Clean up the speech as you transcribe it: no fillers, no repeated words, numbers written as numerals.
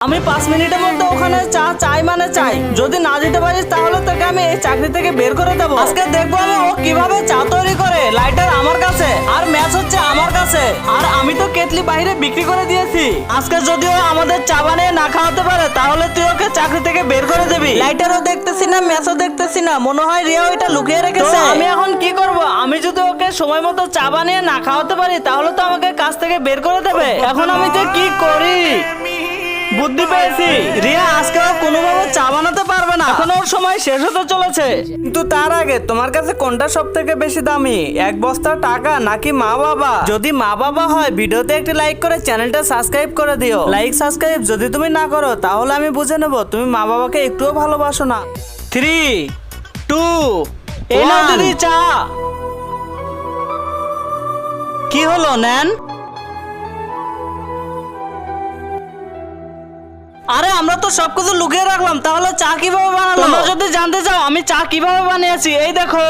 আমি 5 মিনিটের মধ্যে ওখানে চা চাই মানে চাই। যদি না দিতে পারিস তাহলে তোকে আমি এই চাকরি থেকে বের করে দেবো। আজকে দেখবো আমি ও কিভাবে চা তৈরি করে। লাইটার আমার কাছে আর ম্যাচ হচ্ছে আমার কাছে, আর আমি তো কেটলি বাইরে বিক্রি করে দিয়েছি। আজকে যদিও আমাদের চা বানিয়ে না খাওয়াতে পারে তাহলে তুই ওকে চাকরি থেকে বের করে দিবি। লাইটারও দেখতেছি না, ম্যাচও দেখতেছি না, মনে হয় রিয়া ওইটা লুকিয়ে রেখেছে। আমি এখন কি করব? আমি যদি ওকে সময় মতো চা বানিয়ে না খাওয়াতে পারি তাহলে তো আমাকে কাজ থেকে বের করে দেবে। এখন আমি যে কি করি? বুদ্ধি পেয়েছি, রিয়া আজকে কোনোভাবে চা বানাতে পারবে না। এখন ওর সময় শেষ হতে চলেছে। কিন্তু তার আগে তোমার কাছে কোনটা সব থেকে বেশি দামি, এক বস্তা টাকা নাকি মা বাবা? যদি মা বাবা হয় ভিডিওতে একটি লাইক করে চ্যানেলটা সাবস্ক্রাইব করে দিও। লাইক সাবস্ক্রাইব যদি তুমি না করো তাহলে আমি বুঝে নেব তুমি মা বাবাকে একটুও ভালোবাসো না। 3, 2, এই নাও দিদি চা। কি হলো, নেন। আরে আমরা তো সবকিছু লুকিয়ে রাখলাম, তাহলে চা কিভাবে বানালো? তোমরা যদি জানতে চাও আমি চা কিভাবে বানিয়েছি, এই দেখো।